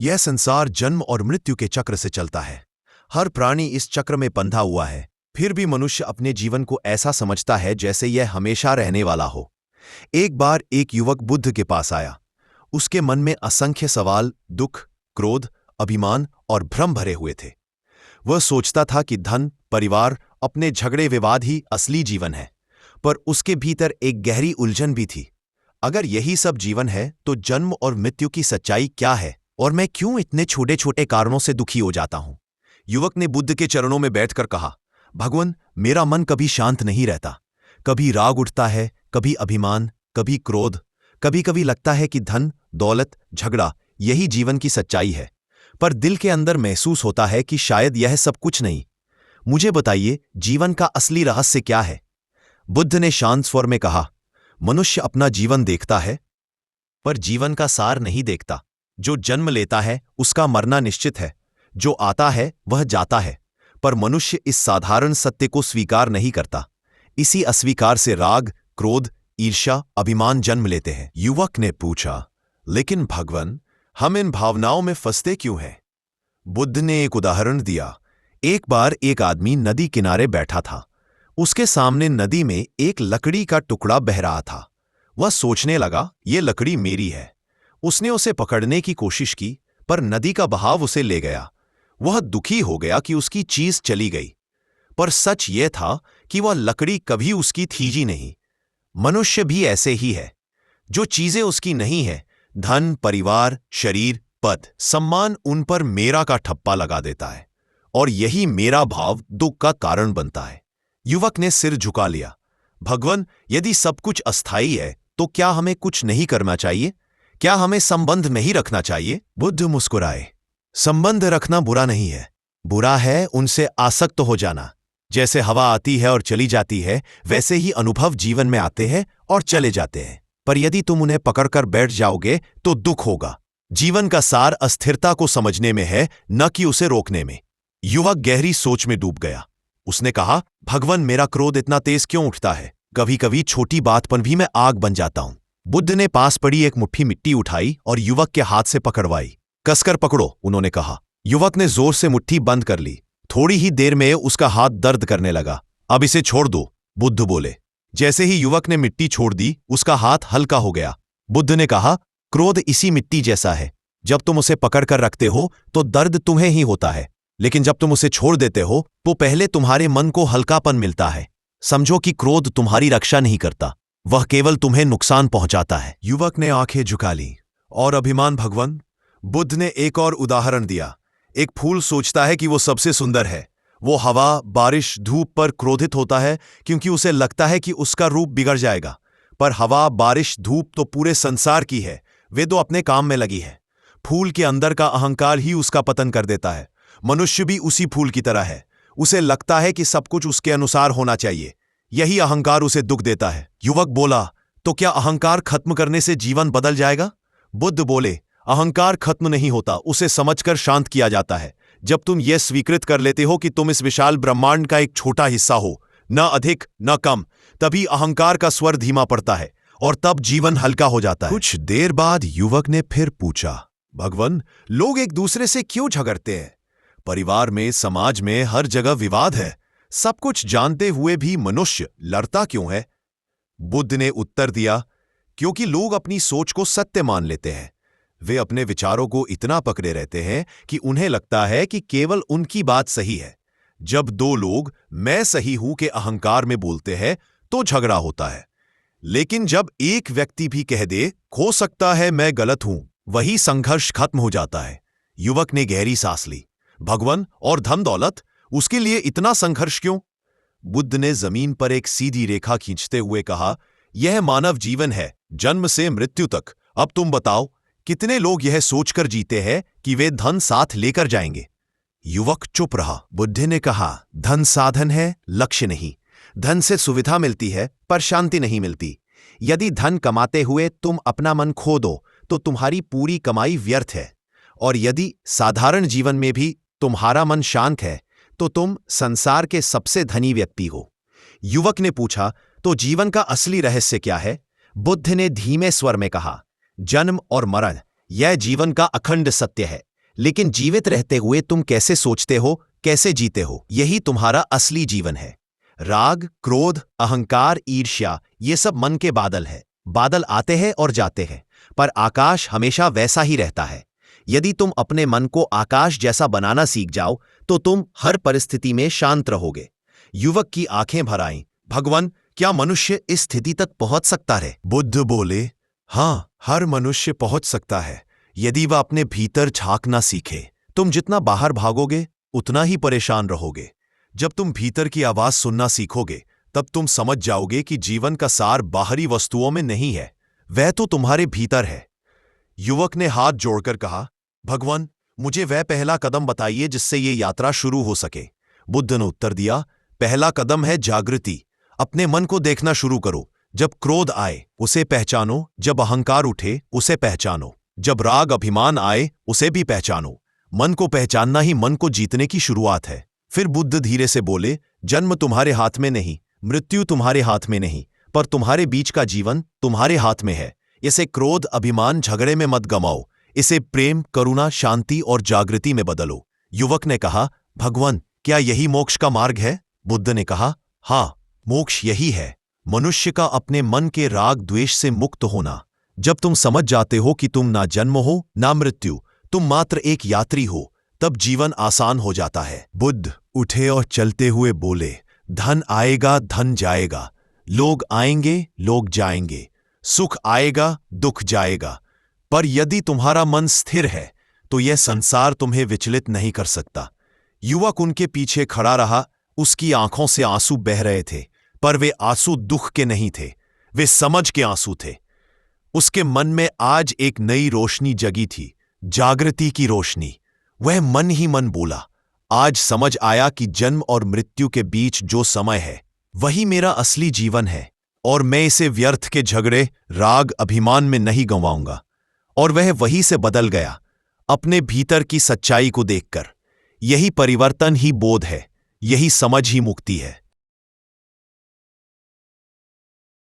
यह संसार जन्म और मृत्यु के चक्र से चलता है। हर प्राणी इस चक्र में बंधा हुआ है। फिर भी मनुष्य अपने जीवन को ऐसा समझता है जैसे यह हमेशा रहने वाला हो। एक बार एक युवक बुद्ध के पास आया। उसके मन में असंख्य सवाल, दुख, क्रोध, अभिमान और भ्रम भरे हुए थे। वह सोचता था कि धन, परिवार, अपने झगड़े विवाद ही असली जीवन है। पर उसके भीतर एक गहरी उलझन भी थी। अगर यही सब जीवन है तो जन्म और मृत्यु की सच्चाई क्या है, और मैं क्यों इतने छोटे छोटे कारणों से दुखी हो जाता हूं? युवक ने बुद्ध के चरणों में बैठकर कहा, भगवान, मेरा मन कभी शांत नहीं रहता। कभी राग उठता है, कभी अभिमान, कभी क्रोध। कभी कभी लगता है कि धन, दौलत, झगड़ा यही जीवन की सच्चाई है। पर दिल के अंदर महसूस होता है कि शायद यह सब कुछ नहीं। मुझे बताइए, जीवन का असली रहस्य क्या है? बुद्ध ने शांत स्वर में कहा, मनुष्य अपना जीवन देखता है, पर जीवन का सार नहीं देखता। जो जन्म लेता है उसका मरना निश्चित है। जो आता है वह जाता है। पर मनुष्य इस साधारण सत्य को स्वीकार नहीं करता। इसी अस्वीकार से राग, क्रोध, ईर्ष्या, अभिमान जन्म लेते हैं। युवक ने पूछा, लेकिन भगवान, हम इन भावनाओं में फंसते क्यों हैं? बुद्ध ने एक उदाहरण दिया। एक बार एक आदमी नदी किनारे बैठा था। उसके सामने नदी में एक लकड़ी का टुकड़ा बह रहा था। वह सोचने लगा, ये लकड़ी मेरी है। उसने उसे पकड़ने की कोशिश की, पर नदी का बहाव उसे ले गया। वह दुखी हो गया कि उसकी चीज चली गई। पर सच यह था कि वह लकड़ी कभी उसकी थी ही नहीं। मनुष्य भी ऐसे ही है। जो चीजें उसकी नहीं है, धन, परिवार, शरीर, पद, सम्मान, उन पर मेरा का ठप्पा लगा देता है, और यही मेरा भाव दुख का कारण बनता है। युवक ने सिर झुका लिया। भगवान, यदि सब कुछ अस्थायी है तो क्या हमें कुछ नहीं करना चाहिए? क्या हमें संबंध नहीं रखना चाहिए? बुद्ध मुस्कुराए। संबंध रखना बुरा नहीं है। बुरा है उनसे आसक्त हो जाना। जैसे हवा आती है और चली जाती है, वैसे ही अनुभव जीवन में आते हैं और चले जाते हैं। पर यदि तुम उन्हें पकड़कर बैठ जाओगे तो दुख होगा। जीवन का सार अस्थिरता को समझने में है, न कि उसे रोकने में। युवक गहरी सोच में डूब गया। उसने कहा, भगवान, मेरा क्रोध इतना तेज क्यों उठता है? कभी कभी छोटी बात पर भी मैं आग बन जाता हूं। बुद्ध ने पास पड़ी एक मुट्ठी मिट्टी उठाई और युवक के हाथ से पकड़वाई। कसकर पकड़ो, उन्होंने कहा। युवक ने जोर से मुट्ठी बंद कर ली। थोड़ी ही देर में उसका हाथ दर्द करने लगा। अब इसे छोड़ दो, बुद्ध बोले। जैसे ही युवक ने मिट्टी छोड़ दी, उसका हाथ हल्का हो गया। बुद्ध ने कहा, क्रोध इसी मिट्टी जैसा है। जब तुम उसे पकड़कर रखते हो तो दर्द तुम्हें ही होता है, लेकिन जब तुम उसे छोड़ देते हो तो पहले तुम्हारे मन को हल्कापन मिलता है। समझो कि क्रोध तुम्हारी रक्षा नहीं करता, वह केवल तुम्हें नुकसान पहुंचाता है। युवक ने आंखें झुका ली। और अभिमान भगवान? बुद्ध ने एक और उदाहरण दिया। एक फूल सोचता है कि वो सबसे सुंदर है। वो हवा, बारिश, धूप पर क्रोधित होता है क्योंकि उसे लगता है कि उसका रूप बिगड़ जाएगा। पर हवा, बारिश, धूप तो पूरे संसार की है। वे तो अपने काम में लगी है। फूल के अंदर का अहंकार ही उसका पतन कर देता है। मनुष्य भी उसी फूल की तरह है। उसे लगता है कि सब कुछ उसके अनुसार होना चाहिए। यही अहंकार उसे दुख देता है। युवक बोला, तो क्या अहंकार खत्म करने से जीवन बदल जाएगा? बुद्ध बोले, अहंकार खत्म नहीं होता, उसे समझकर शांत किया जाता है। जब तुम यह स्वीकृत कर लेते हो कि तुम इस विशाल ब्रह्मांड का एक छोटा हिस्सा हो, न अधिक न कम, तभी अहंकार का स्वर धीमा पड़ता है और तब जीवन हल्का हो जाता है। कुछ देर बाद युवक ने फिर पूछा, भगवान, लोग एक दूसरे से क्यों झगड़ते हैं? परिवार में, समाज में हर जगह विवाद है। सब कुछ जानते हुए भी मनुष्य लड़ता क्यों है? बुद्ध ने उत्तर दिया, क्योंकि लोग अपनी सोच को सत्य मान लेते हैं। वे अपने विचारों को इतना पकड़े रहते हैं कि उन्हें लगता है कि केवल उनकी बात सही है। जब दो लोग मैं सही हूं के अहंकार में बोलते हैं तो झगड़ा होता है। लेकिन जब एक व्यक्ति भी कह दे, हो सकता है मैं गलत हूं, वही संघर्ष खत्म हो जाता है। युवक ने गहरी सांस ली। भगवान, और धन दौलत, उसके लिए इतना संघर्ष क्यों? बुद्ध ने जमीन पर एक सीधी रेखा खींचते हुए कहा, यह मानव जीवन है, जन्म से मृत्यु तक। अब तुम बताओ, कितने लोग यह सोचकर जीते हैं कि वे धन साथ लेकर जाएंगे? युवक चुप रहा। बुद्ध ने कहा, धन साधन है, लक्ष्य नहीं। धन से सुविधा मिलती है पर शांति नहीं मिलती। यदि धन कमाते हुए तुम अपना मन खो दो तो तुम्हारी पूरी कमाई व्यर्थ है। और यदि साधारण जीवन में भी तुम्हारा मन शांत है तो तुम संसार के सबसे धनी व्यक्ति हो। युवक ने पूछा, तो जीवन का असली रहस्य क्या है? बुद्ध ने धीमे स्वर में कहा, जन्म और मरण, यह जीवन का अखंड सत्य है। लेकिन जीवित रहते हुए तुम कैसे सोचते हो, कैसे जीते हो, यही तुम्हारा असली जीवन है। राग, क्रोध, अहंकार, ईर्ष्या, ये सब मन के बादल है। बादल आते हैं और जाते हैं, पर आकाश हमेशा वैसा ही रहता है। यदि तुम अपने मन को आकाश जैसा बनाना सीख जाओ तो तुम हर परिस्थिति में शांत रहोगे। युवक की आंखें भर आईं। भगवान, क्या मनुष्य इस स्थिति तक पहुंच सकता है? बुद्ध बोले, हाँ, हर मनुष्य पहुंच सकता है, यदि वह अपने भीतर झांकना सीखे। तुम जितना बाहर भागोगे उतना ही परेशान रहोगे। जब तुम भीतर की आवाज सुनना सीखोगे तब तुम समझ जाओगे कि जीवन का सार बाहरी वस्तुओं में नहीं है, वह तो तुम्हारे भीतर है। युवक ने हाथ जोड़कर कहा, भगवान, मुझे वह पहला कदम बताइए जिससे ये यात्रा शुरू हो सके। बुद्ध ने उत्तर दिया, पहला कदम है जागृति। अपने मन को देखना शुरू करो। जब क्रोध आए उसे पहचानो, जब अहंकार उठे उसे पहचानो, जब राग अभिमान आए उसे भी पहचानो। मन को पहचानना ही मन को जीतने की शुरुआत है। फिर बुद्ध धीरे से बोले, जन्म तुम्हारे हाथ में नहीं, मृत्यु तुम्हारे हाथ में नहीं, पर तुम्हारे बीच का जीवन तुम्हारे हाथ में है। इसे क्रोध, अभिमान, झगड़े में मत गमाओ, इसे प्रेम, करुणा, शांति और जागृति में बदलो। युवक ने कहा, भगवान, क्या यही मोक्ष का मार्ग है? बुद्ध ने कहा, हाँ, मोक्ष यही है, मनुष्य का अपने मन के राग द्वेष से मुक्त होना। जब तुम समझ जाते हो कि तुम ना जन्म हो ना मृत्यु, तुम मात्र एक यात्री हो, तब जीवन आसान हो जाता है। बुद्ध उठे और चलते हुए बोले, धन आएगा, धन जाएगा, लोग आएंगे, लोग जाएंगे, सुख आएगा, दुख जाएगा, पर यदि तुम्हारा मन स्थिर है तो यह संसार तुम्हें विचलित नहीं कर सकता। युवक उनके पीछे खड़ा रहा। उसकी आंखों से आंसू बह रहे थे, पर वे आंसू दुख के नहीं थे, वे समझ के आंसू थे। उसके मन में आज एक नई रोशनी जगी थी, जागृति की रोशनी। वह मन ही मन बोला, आज समझ आया कि जन्म और मृत्यु के बीच जो समय है वही मेरा असली जीवन है, और मैं इसे व्यर्थ के झगड़े, राग, अभिमान में नहीं गंवाऊंगा। और वह वहीं से बदल गया, अपने भीतर की सच्चाई को देखकर। यही परिवर्तन ही बोध है, यही समझ ही मुक्ति है।